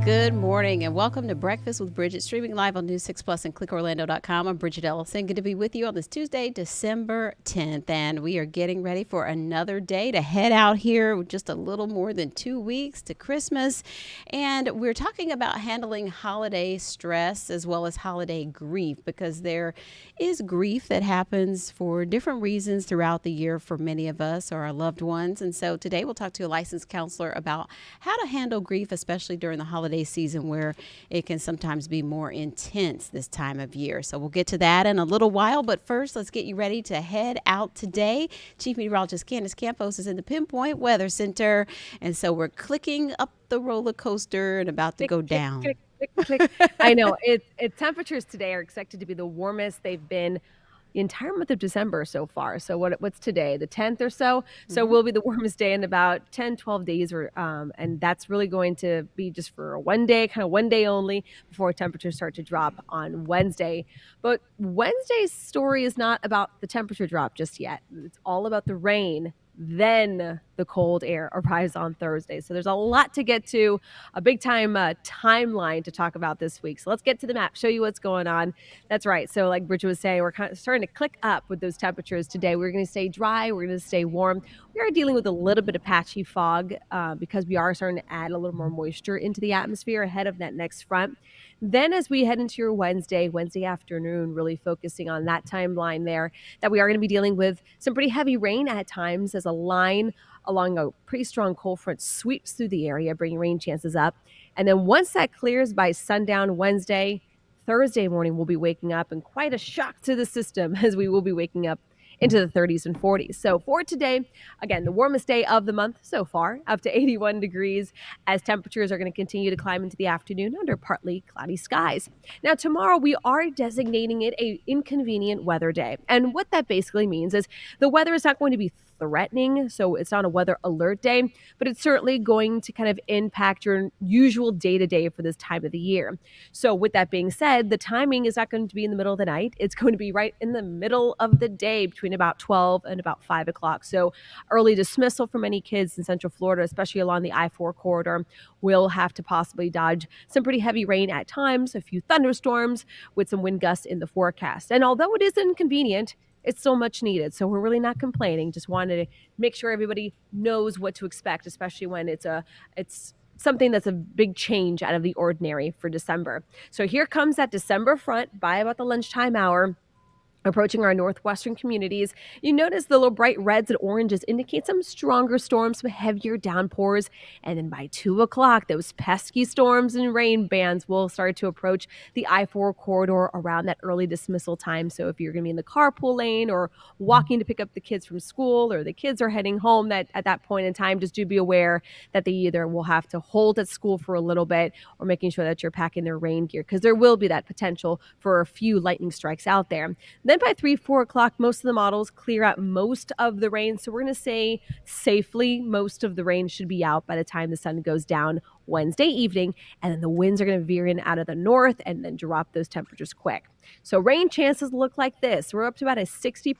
Good morning and welcome to Breakfast with Bridgett, streaming live on News 6 Plus and ClickOrlando.com. I'm Bridgett Ellison. Good to be with you on this Tuesday, December 10th. And we are getting ready for another day to head out here with just a little more than 2 weeks to Christmas. And we're talking about handling holiday stress as well as holiday grief, because there is grief that happens for different reasons throughout the year for many of us or our loved ones. And so today we'll talk to a licensed counselor about how to handle grief, especially during the holiday season where it can sometimes be more intense this time of year. So we'll get to that in a little while, but first let's get you ready to head out today. Chief Meteorologist Candace Campos is in the Pinpoint Weather Center, and so we're clicking up the roller coaster and about to go down. Click, click, click. I know temperatures today are expected to be the warmest they've been the entire month of December so far. So what's today, the 10th or so? So will be the warmest day in about 10, 12 days, and that's really going to be just for one day only before temperatures start to drop on Wednesday. But Wednesday's story is not about the temperature drop just yet. It's all about the rain. Then the cold air arrives on Thursday. So there's a lot to get to, a big time timeline to talk about this week. So let's get to the map, show you what's going on. That's right. So like Bridget was saying, we're kind of starting to click up with those temperatures today. We're going to stay dry. We're going to stay warm. We are dealing with a little bit of patchy fog because we are starting to add a little more moisture into the atmosphere ahead of that next front. Then as we head into your Wednesday afternoon, really focusing on that timeline there, that we are going to be dealing with some pretty heavy rain at times as a line along a pretty strong cold front sweeps through the area, bringing rain chances up. And then once that clears by sundown Wednesday, Thursday morning, we'll be waking up, and quite a shock to the system as we will be waking up into the 30s and 40s. So for today, again, the warmest day of the month so far, up to 81 degrees, as temperatures are going to continue to climb into the afternoon under partly cloudy skies. Now, tomorrow, we are designating it an inconvenient weather day. And what that basically means is the weather is not going to be threatening, so it's not a weather alert day, but it's certainly going to kind of impact your usual day-to-day for this time of the year. So with that being said, the timing is not going to be in the middle of the night. It's going to be right in the middle of the day between about 12 and about 5 o'clock. So early dismissal for many kids in Central Florida, especially along the I-4 corridor, will have to possibly dodge some pretty heavy rain at times, a few thunderstorms with some wind gusts in the forecast. And although it is inconvenient, it's still much needed. So we're really not complaining. Just wanted to make sure everybody knows what to expect, especially when it's something that's a big change out of the ordinary for December. So here comes that December front by about the lunchtime hour, approaching our northwestern communities. You notice the little bright reds and oranges indicate some stronger storms, some heavier downpours. And then by 2 o'clock, those pesky storms and rain bands will start to approach the I-4 corridor around that early dismissal time. So if you're going to be in the carpool lane or walking to pick up the kids from school, or the kids are heading home, that at that point in time, just do be aware that they either will have to hold at school for a little bit, or making sure that you're packing their rain gear, because there will be that potential for a few lightning strikes out there. Then by 3, 4 o'clock, most of the models clear out most of the rain. So we're going to say safely most of the rain should be out by the time the sun goes down Wednesday evening. And then the winds are going to veer in out of the north and then drop those temperatures quick. So rain chances look like this. We're up to about a 60%,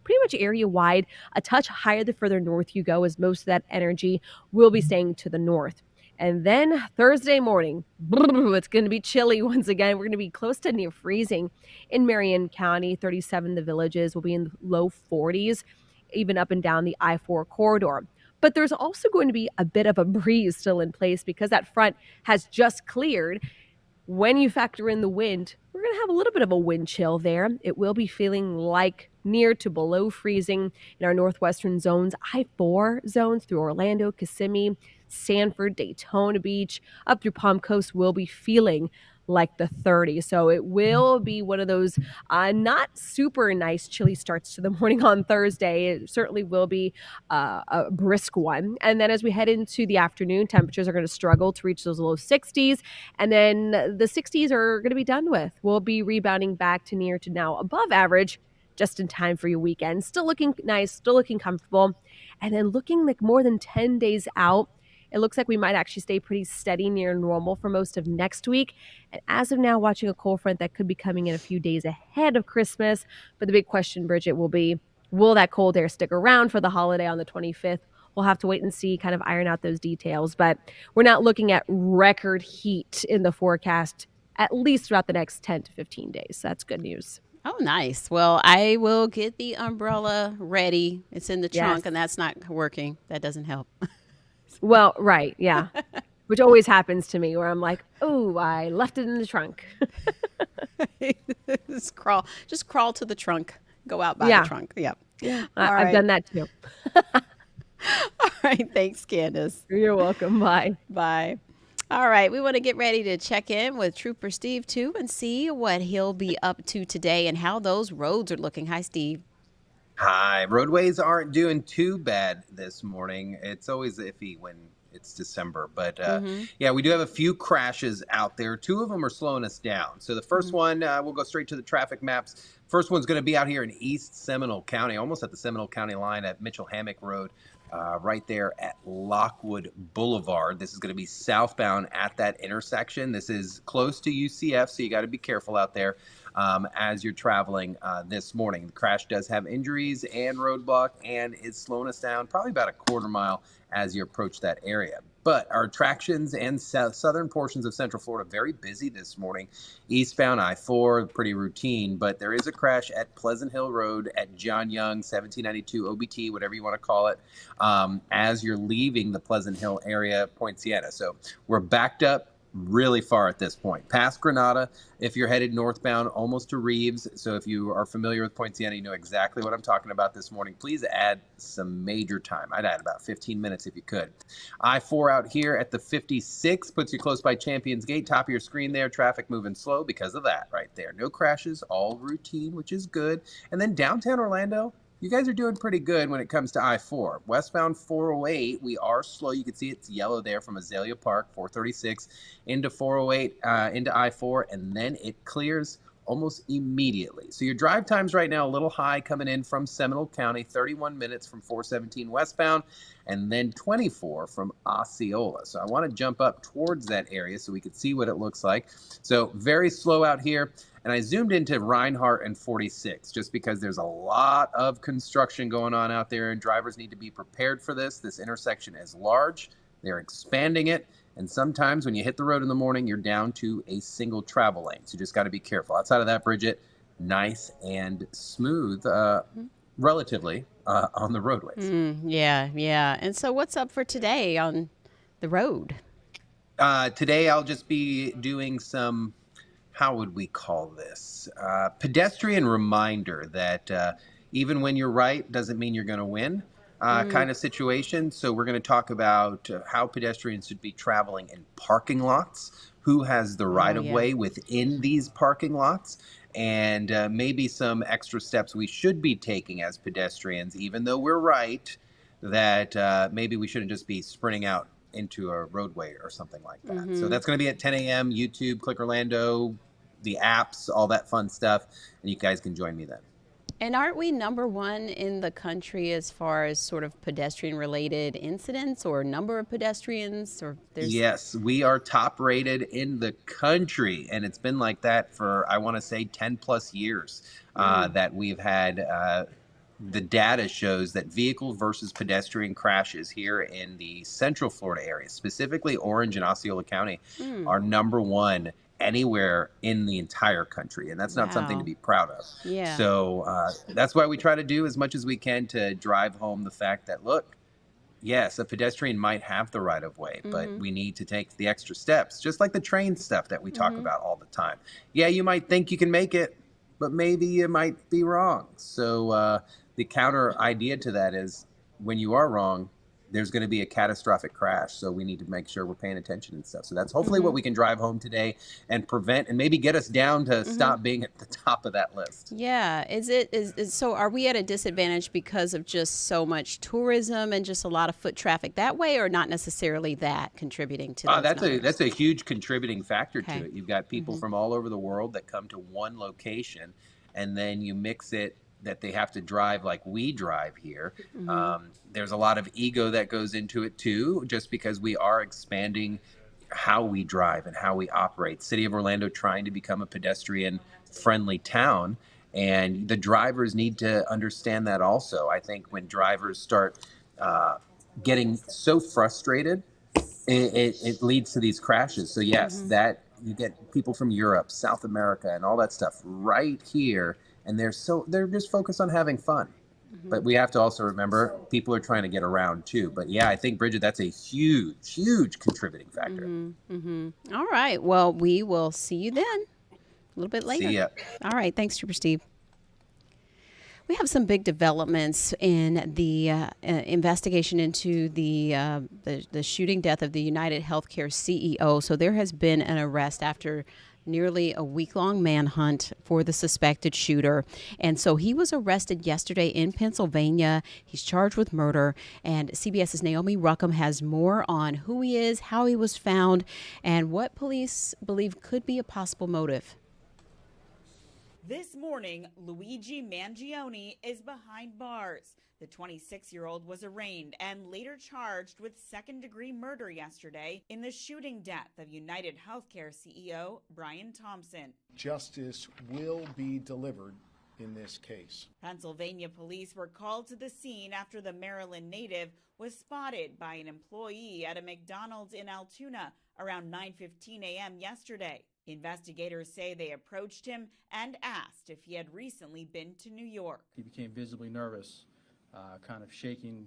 pretty much area wide, a touch higher the further north you go, as most of that energy will be staying to the north. And then Thursday morning, it's going to be chilly once again. We're going to be close to near freezing in Marion County. 37, the villages will be in the low 40s, even up and down the I-4 corridor. But there's also going to be a bit of a breeze still in place because that front has just cleared. When you factor in the wind, we're going to have a little bit of a wind chill there. It will be feeling like near to below freezing in our northwestern zones, I-4 zones through Orlando, Kissimmee, Sanford, Daytona Beach, up through Palm Coast will be feeling like the 30s. So it will be one of those not super nice chilly starts to the morning on Thursday. It certainly will be a brisk one. And then as we head into the afternoon, temperatures are going to struggle to reach those low 60s. And then the 60s are going to be done with. We'll be rebounding back to near to now above average just in time for your weekend. Still looking nice, still looking comfortable. And then looking like more than 10 days out, it looks like we might actually stay pretty steady near normal for most of next week. And as of now, watching a cold front that could be coming in a few days ahead of Christmas. But the big question, Bridget, will be, will that cold air stick around for the holiday on the 25th? we'll have to wait and see, kind of iron out those details. But we're not looking at record heat in the forecast, at least throughout the next 10 to 15 days. That's good news. Oh, nice. Well, I will get the umbrella ready. It's in the Yes. trunk, and that's not working. That doesn't help. Well, right. Yeah. Which always happens to me where I'm like, oh, I left it in the trunk. Just crawl to the trunk. Go out by Yeah. the trunk. Yep. Yeah. All I've right. done that too. All right. Thanks, Candace. You're welcome. Bye. Bye. All right. We want to get ready to check in with Trooper Steve, too, and see what he'll be up to today and how those roads are looking. Hi, Steve. Hi. Roadways aren't doing too bad this morning. It's always iffy when it's December. But yeah, we do have a few crashes out there. Two of them are slowing us down. So the first one, we'll go straight to the traffic maps. First one's going to be out here in East Seminole County, almost at the Seminole County line at Mitchell Hammock Road. Right there at Lockwood Boulevard. This is going to be southbound at that intersection. This is close to UCF, so you got to be careful out there as you're traveling this morning. The crash does have injuries and roadblock and is slowing us down probably about a quarter mile as you approach that area. But our attractions and southern portions of Central Florida very busy this morning. Eastbound I-4, pretty routine, but there is a crash at Pleasant Hill Road at John Young, 1792 OBT, whatever you want to call it, as you're leaving the Pleasant Hill area, Poinciana. So we're backed up really far at this point. Past Granada, if you're headed northbound, almost to Reeves. So if you are familiar with Poinciana, you know exactly what I'm talking about this morning. Please add some major time. I'd add about 15 minutes if you could. I-4 out here at the 56 puts you close by Champions Gate. Top of your screen there, traffic moving slow because of that right there. No crashes, all routine, which is good. And then downtown Orlando, you guys are doing pretty good when it comes to I-4. Westbound 408, we are slow. You can see it's yellow there from Azalea Park, 436 into 408, into I-4, and then it clears almost immediately. So your drive time's right now a little high coming in from Seminole County, 31 minutes from 417 westbound, and then 24 from Osceola. So I want to jump up towards that area so we can see what it looks like. So very slow out here. And I zoomed into Reinhardt and 46 just because there's a lot of construction going on out there and drivers need to be prepared for this. This intersection is large. They're expanding it. And sometimes when you hit the road in the morning, you're down to a single travel lane. So you just got to be careful. Outside of that, Bridgett, nice and smooth, relatively, on the roadways. Yeah. And so what's up for today on the road? Today, I'll just be doing some, how would we call this? Pedestrian reminder that even when you're right doesn't mean you're going to win. Kind of situation. So we're going to talk about how pedestrians should be traveling in parking lots, who has the right of way within these parking lots, and maybe some extra steps we should be taking as pedestrians, even though we're right, that maybe we shouldn't just be sprinting out into a roadway or something like that. So that's going to be at 10 a.m. YouTube, Click Orlando, the apps, all that fun stuff, and you guys can join me then. And aren't we number one in the country as far as sort of pedestrian-related incidents or number of pedestrians? Yes, we are top rated in the country, and it's been like that for, I want to say, 10 plus years that we've had. The data shows that vehicle versus pedestrian crashes here in the Central Florida area, specifically Orange and Osceola County, are number one anywhere in the entire country, and that's not something to be proud of. So that's why we try to do as much as we can to drive home the fact that, look, yes, a pedestrian might have the right of way, but we need to take the extra steps, just like the train stuff that we talk about all the time. Yeah, you might think you can make it, but maybe you might be wrong. So the counter idea to that is when you are wrong, there's going to be a catastrophic crash. So we need to make sure we're paying attention and stuff. So that's hopefully what we can drive home today and prevent and maybe get us down to stop being at the top of that list. Yeah. So are we at a disadvantage because of just so much tourism and just a lot of foot traffic that way, or not necessarily that contributing to that? That's a huge contributing factor to it. You've got people from all over the world that come to one location, and then you mix it that they have to drive like we drive here. There's a lot of ego that goes into it too, just because we are expanding how we drive and how we operate. City of Orlando trying to become a pedestrian friendly town, and the drivers need to understand that also. I think when drivers start getting so frustrated, it leads to these crashes. So yes, that you get people from Europe, South America, and all that stuff right here, and they're just focused on having fun. But we have to also remember people are trying to get around too. But yeah, I think, Bridgett, that's a huge contributing factor. All right. Well, we will see you then a little bit later. See ya. All right. Thanks, Trooper Steve. We have some big developments in the investigation into the shooting death of the United Healthcare CEO. So there has been an arrest after nearly a week-long manhunt for the suspected shooter. And so he was arrested yesterday in Pennsylvania. He's charged with murder. And CBS's Naomi Ruckham has more on who he is, how he was found, and what police believe could be a possible motive. This morning, Luigi Mangione is behind bars. The 26-year-old was arraigned and later charged with second-degree murder yesterday in the shooting death of United Healthcare CEO Brian Thompson. Justice will be delivered in this case. Pennsylvania police were called to the scene after the Maryland native was spotted by an employee at a McDonald's in Altoona around 9:15 a.m. yesterday. Investigators say they approached him and asked if he had recently been to New York. He became visibly nervous, kind of shaking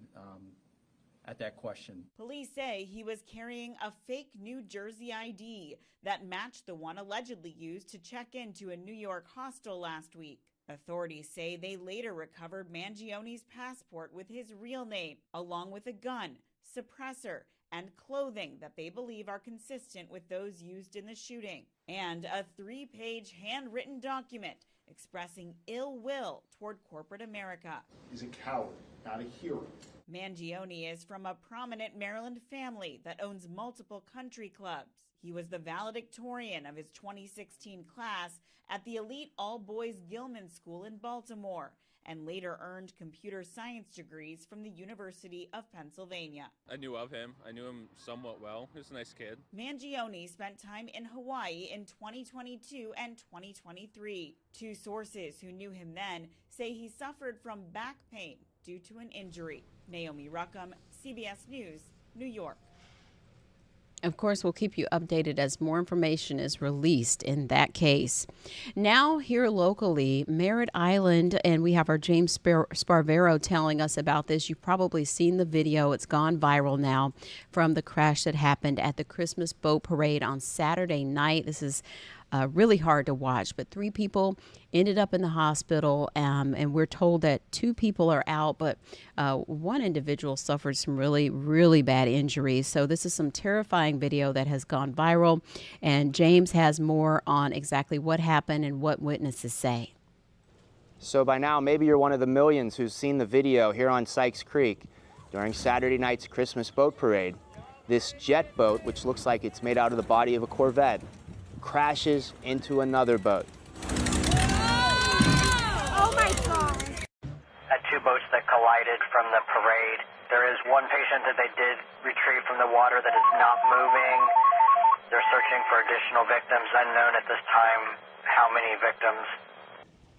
at that question. Police say he was carrying a fake New Jersey ID that matched the one allegedly used to check into a New York hostel last week. Authorities say they later recovered Mangione's passport with his real name, along with a gun, suppressor, and clothing that they believe are consistent with those used in the shooting, and a 3-page handwritten document expressing ill will toward corporate America. He's a coward, not a hero. Mangione is from a prominent Maryland family that owns multiple country clubs. He was the valedictorian of his 2016 class at the elite all-boys Gilman School in Baltimore, and later earned computer science degrees from the University of Pennsylvania. I knew of him. I knew him somewhat well. He was a nice kid. Mangione spent time in Hawaii in 2022 and 2023. Two sources who knew him then say he suffered from back pain due to an injury. Naomi Ruckham, CBS News, New York. Of course, we'll keep you updated as more information is released in that case. Now, here locally, Merritt Island, and we have our James Sparvero telling us about this. You've probably seen the video. It's gone viral now from the crash that happened at the Christmas boat parade on Saturday night. This is really hard to watch, but 3 people ended up in the hospital, and we're told that 2 people are out, but one individual suffered some really bad injuries. So this is some terrifying video that has gone viral, and James has more on exactly what happened and what witnesses say. So by now, maybe you're one of the millions who's seen the video here on Sykes Creek during Saturday night's Christmas boat parade. This jet boat, which looks like it's made out of the body of a Corvette, crashes into another boat. Oh my God! At 2 boats that collided from the parade. There is 1 patient that they did retrieve from the water that is not moving. They're searching for additional victims, unknown at this time how many victims.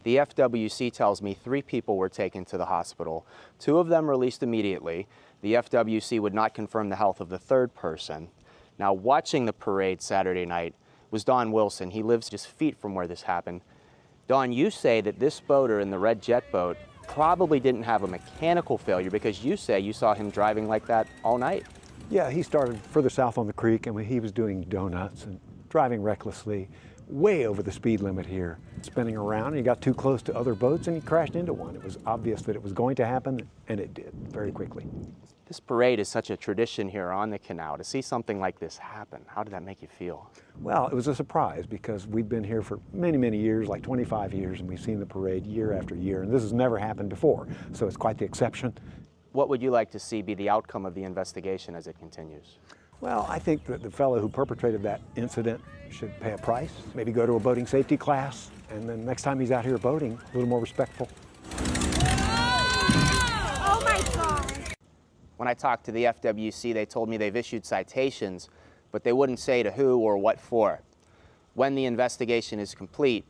The FWC tells me 3 people were taken to the hospital. 2 of them released immediately. The FWC would not confirm the health of the 3rd person. Now, watching the parade Saturday night was Don Wilson. He lives just feet from where this happened. Don, you say that this boater in the red jet boat probably didn't have a mechanical failure because you say you saw him driving like that all night. Yeah, he started further south on the creek and he was doing donuts and driving recklessly, way over the speed limit here, spinning around, and he got too close to other boats and he crashed into one. It was obvious that it was going to happen, and it did very quickly. This parade is such a tradition here on the canal. To see something like this happen, how did that make you feel? Well, it was a surprise because we've been here for many years, like 25 years, and we've seen the parade year after year, and this has never happened before, so it's quite the exception. What would you like to see be the outcome of the investigation as it continues? Well, I think that the fellow who perpetrated that incident should pay a price, maybe go to a boating safety class, and then next time he's out here boating, a little more respectful. Oh my God! When I talked to the FWC, they told me they've issued citations, but they wouldn't say to who or what for. When the investigation is complete,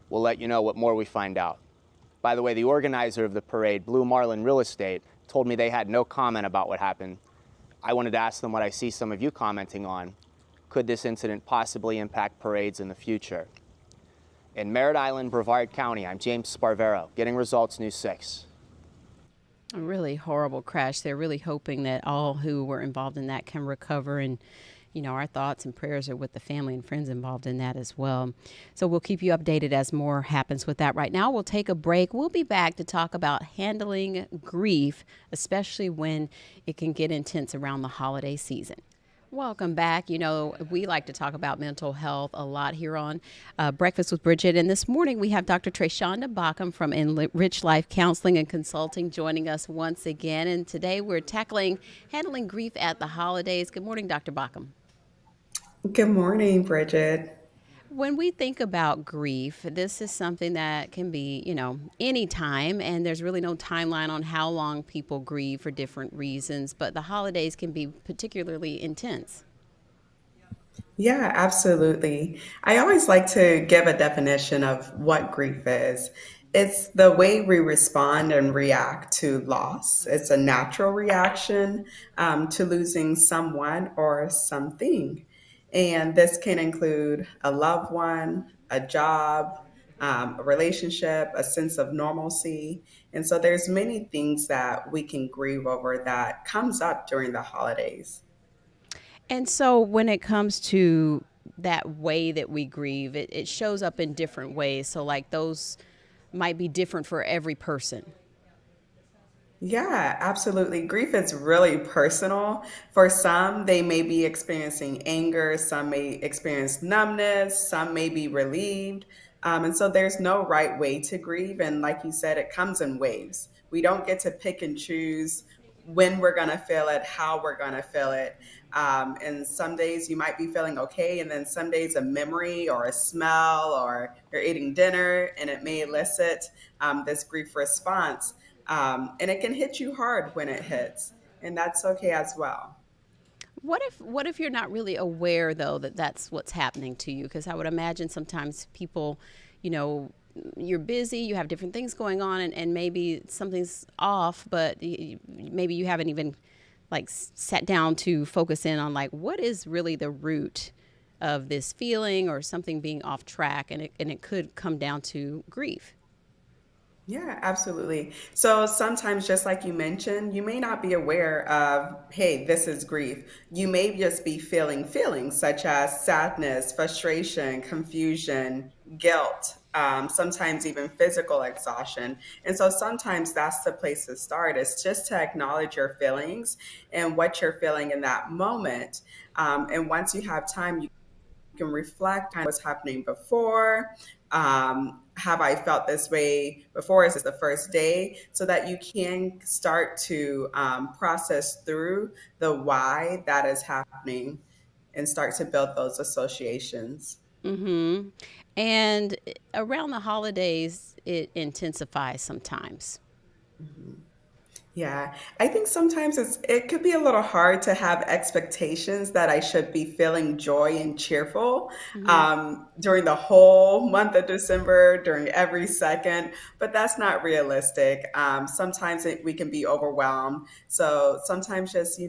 we'll let you know what more we find out. By the way, the organizer of the parade, Blue Marlin Real Estate, told me they had no comment about what happened. I wanted to ask them what I see some of you commenting on. Could this incident possibly impact parades in the future? In Merritt Island, Brevard County, I'm James Sparvero, Getting Results News 6. A really horrible crash. They're really hoping that all who were involved in that can recover, and our thoughts and prayers are with the family and friends involved in that as well. So we'll keep you updated as more happens with that. Right now, we'll take a break. We'll be back to talk about handling grief, especially when it can get intense around the holiday season. Welcome back. We like to talk about mental health a lot here on Breakfast with Bridgett. And this morning we have Dr. Treshonda Bockham from Enrich Life Counseling and Consulting joining us once again. And today we're tackling handling grief at the holidays. Good morning, Dr. Bockham. Good morning, Bridget. When we think about grief, this is something that can be, any time, and there's really no timeline on how long people grieve for different reasons, but the holidays can be particularly intense. Yeah, absolutely. I always like to give a definition of what grief is. It's the way we respond and react to loss. It's a natural reaction to losing someone or something. And this can include a loved one, a job, a relationship, a sense of normalcy. And so there's many things that we can grieve over that comes up during the holidays. And so when it comes to that way that we grieve, it shows up in different ways. So like those might be different for every person. Yeah, absolutely. Grief is really personal. For some, they may be experiencing anger, some may experience numbness, some may be relieved. And so there's no right way to grieve. And like you said, it comes in waves. We don't get to pick and choose when we're going to feel it, how we're going to feel it. And some days you might be feeling okay, and then some days a memory or a smell or you're eating dinner and it may elicit this grief response. And it can hit you hard when it hits, and that's okay as well. What if you're not really aware, though, that that's what's happening to you? Because I would imagine sometimes people, you're busy, you have different things going on, and maybe something's off, but maybe you haven't even sat down to focus in on what is really the root of this feeling or something being off track, and it could come down to grief. Yeah, absolutely. So sometimes, just like you mentioned, you may not be aware of, hey, this is grief. You may just be feeling feelings such as sadness, frustration, confusion, guilt, sometimes even physical exhaustion. And so sometimes that's the place to start, is just to acknowledge your feelings and what you're feeling in that moment. And once you have time, you can reflect on what's happening before. Have I felt this way before? Is this the first day? So that you can start to process through the why that is happening and start to build those associations. Mm-hmm. And around the holidays, it intensifies sometimes. Yeah, I think sometimes it could be a little hard to have expectations that I should be feeling joy and cheerful Mm-hmm. during the whole month of December, during every second, but that's not realistic. Sometimes we can be overwhelmed. So sometimes just,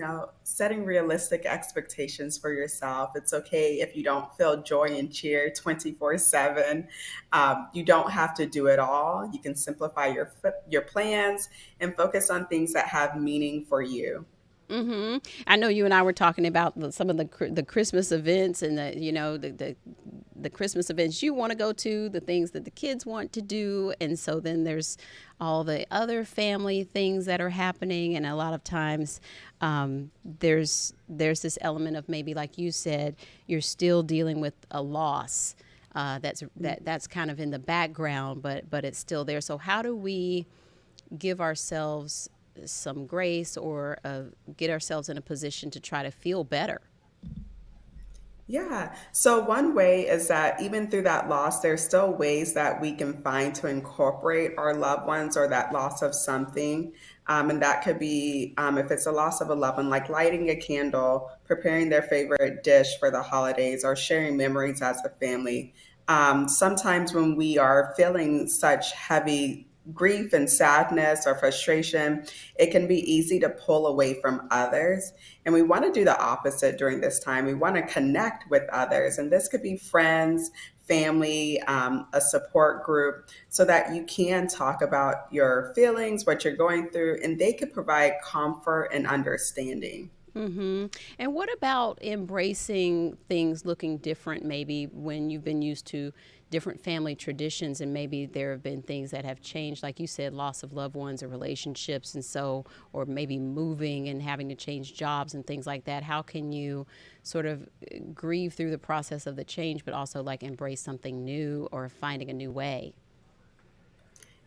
setting realistic expectations for yourself. It's okay if you don't feel joy and cheer 24/7. You don't have to do it all. You can simplify your plans and focus on things that have meaning for you. Mm-hmm. I know you and I were talking about some of the Christmas events, and the Christmas events you want to go to, the things that the kids want to do, and so then there's all the other family things that are happening, and a lot of times there's this element of, maybe like you said, you're still dealing with a loss that's kind of in the background, but it's still there. So how do we give ourselves some grace, or get ourselves in a position to try to feel better? Yeah. So one way is that even through that loss, there's still ways that we can find to incorporate our loved ones or that loss of something. And that could be, if it's a loss of a loved one, like lighting a candle, preparing their favorite dish for the holidays, or sharing memories as a family. Sometimes when we are feeling such heavy grief and sadness or frustration, it can be easy to pull away from others. And we want to do the opposite during this time. We want to connect with others. And this could be friends, family, a support group, so that you can talk about your feelings, what you're going through, and they could provide comfort and understanding. And what about embracing things looking different, maybe when you've been used to different family traditions and maybe there have been things that have changed, like you said, loss of loved ones or relationships, and so, or maybe moving and having to change jobs and things like that? How can you sort of grieve through the process of the change, but also like embrace something new or finding a new way?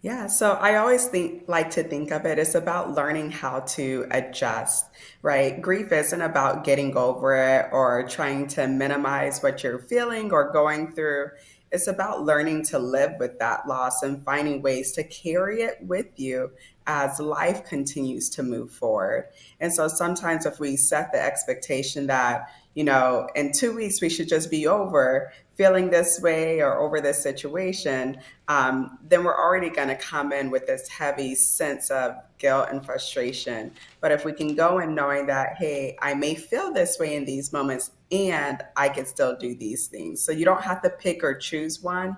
Yeah, so I always like to think of it as about learning how to adjust, right? Grief isn't about getting over it or trying to minimize what you're feeling or going through. It's about learning to live with that loss and finding ways to carry it with you as life continues to move forward. And so sometimes if we set the expectation that, in 2 weeks we should just be over feeling this way or over this situation, then we're already going to come in with this heavy sense of guilt and frustration. But if we can go in knowing that, hey, I may feel this way in these moments and I can still do these things. So you don't have to pick or choose one.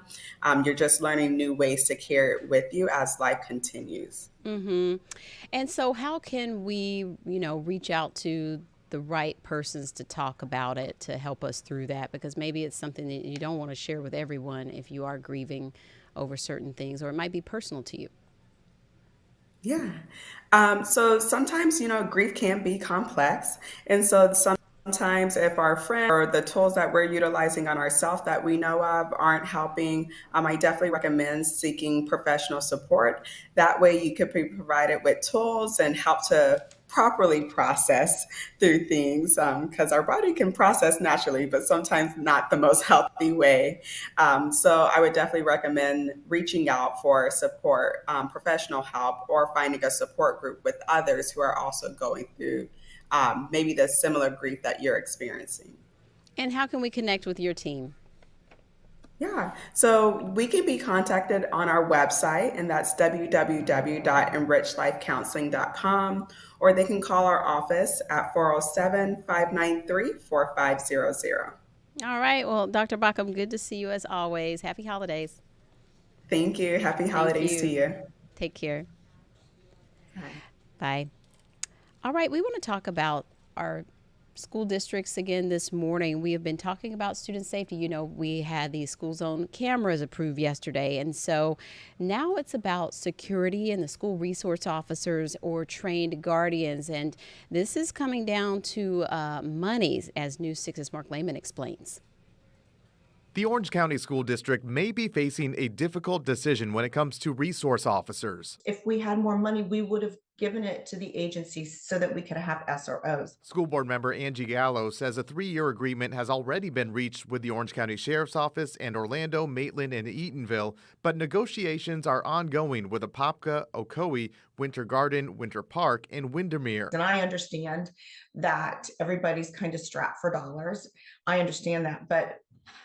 You're just learning new ways to carry it with you as life continues. And so how can we, reach out to the right persons to talk about it, to help us through that? Because maybe it's something that you don't want to share with everyone if you are grieving over certain things, or it might be personal to you. Yeah. So sometimes, grief can be complex. And so sometimes if our friend or the tools that we're utilizing on ourselves that we know of aren't helping, I definitely recommend seeking professional support. That way you could be provided with tools and help to properly process through things, because our body can process naturally, but sometimes not the most healthy way. So I would definitely recommend reaching out for support, professional help, or finding a support group with others who are also going through maybe the similar grief that you're experiencing. And how can we connect with your team? Yeah, so we can be contacted on our website, and that's www.enrichlifecounseling.com, or they can call our office at 407-593-4500. All right. Well, Dr. Bacham, good to see you as always. Happy holidays. Thank you. Happy holidays to you. Take care. Bye. Bye. All right. We want to talk about our school districts again this morning. We have been talking about student safety. We had these school zone cameras approved yesterday. And so now it's about security and the school resource officers or trained guardians. And this is coming down to monies, as News 6's Mark Lehman explains. The Orange County School District may be facing a difficult decision when it comes to resource officers. If we had more money, we would have given it to the agencies so that we could have SROs. School board member Angie Gallo says a 3-year agreement has already been reached with the Orange County Sheriff's Office and Orlando, Maitland, and Eatonville, but negotiations are ongoing with Apopka, Ocoee, Winter Garden, Winter Park, and Windermere. And I understand that everybody's kind of strapped for dollars. I understand that, but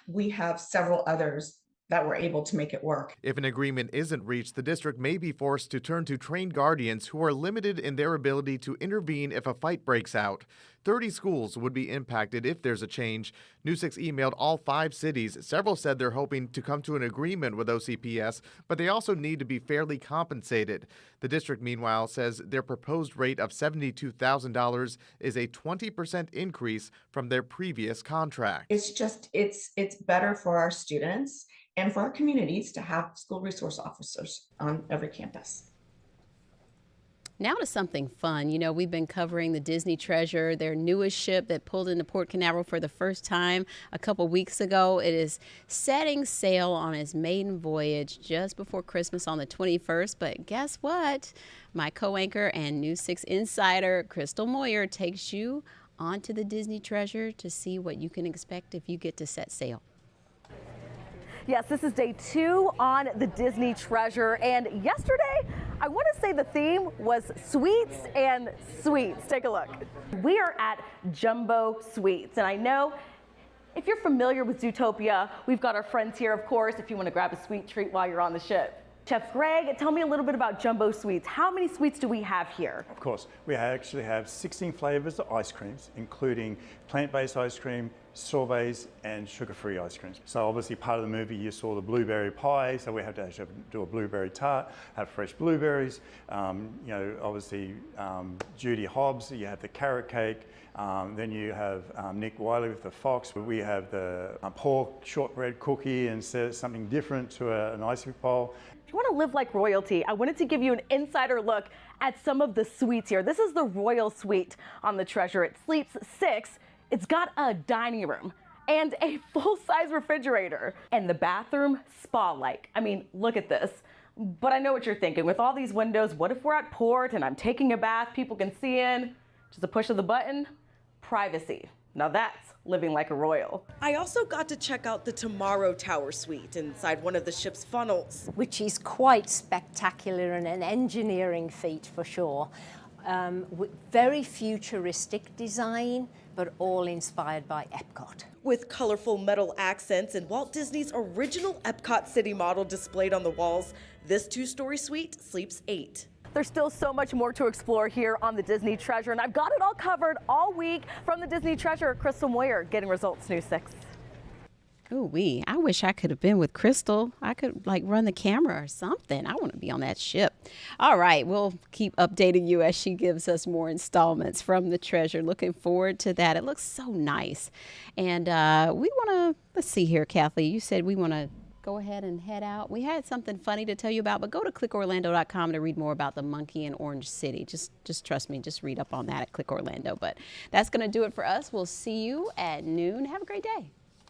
we have several others that were able to make it work. If an agreement isn't reached, the district may be forced to turn to trained guardians who are limited in their ability to intervene if a fight breaks out. 30 schools would be impacted if there's a change. News 6 emailed all 5 cities. Several said they're hoping to come to an agreement with OCPS, but they also need to be fairly compensated. The district, meanwhile, says their proposed rate of $72,000 is a 20% increase from their previous contract. It's better for our students and for our communities to have school resource officers on every campus. Now to something fun. We've been covering the Disney Treasure, their newest ship that pulled into Port Canaveral for the first time a couple weeks ago. It is setting sail on its maiden voyage just before Christmas on the 21st. But guess what? My co-anchor and News 6 insider, Crystal Moyer, takes you onto the Disney Treasure to see what you can expect if you get to set sail. Yes, this is day 2 on the Disney Treasure, and yesterday, I want to say the theme was sweets and sweets. Take a look. We are at Jumbo Sweets, and I know if you're familiar with Zootopia, we've got our friends here, of course, if you want to grab a sweet treat while you're on the ship. Chef Greg, tell me a little bit about Jumbo Sweets. How many sweets do we have here? Of course, we actually have 16 flavors of ice creams, including plant-based ice cream, sorbets, and sugar-free ice creams. So obviously part of the movie you saw the blueberry pie, so we have to actually do a blueberry tart, have fresh blueberries, obviously Judy Hobbs, you have the carrot cake, then you have Nick Wiley with the fox. We have the pork shortbread cookie instead of something different to an ice cream bowl. If you want to live like royalty, I wanted to give you an insider look at some of the suites here. This is the Royal Suite on the Treasure. It sleeps 6. It's got a dining room and a full-size refrigerator, and the bathroom spa-like. I mean, look at this. But I know what you're thinking. With all these windows, what if we're at port and I'm taking a bath, people can see in? Just a push of the button, privacy. Now that's living like a royal. I also got to check out the Tomorrow Tower Suite inside one of the ship's funnels, which is quite spectacular and an engineering feat for sure. Very futuristic design, but all inspired by Epcot. With colorful metal accents and Walt Disney's original Epcot City model displayed on the walls, this 2-story suite sleeps 8. There's still so much more to explore here on the Disney Treasure, and I've got it all covered all week from the Disney Treasure. Crystal Moyer, Getting Results News 6. Ooh, I wish I could have been with Crystal. I could run the camera or something. I want to be on that ship. All right, we'll keep updating you as she gives us more installments from the Treasure. Looking forward to that. It looks so nice. And we want to, let's see here, Kathleen, you said we want to go ahead and head out. We had something funny to tell you about, but go to clickorlando.com to read more about the monkey in Orange City. Just trust me, just read up on that at Click Orlando. But that's going to do it for us. We'll see you at noon. Have a great day.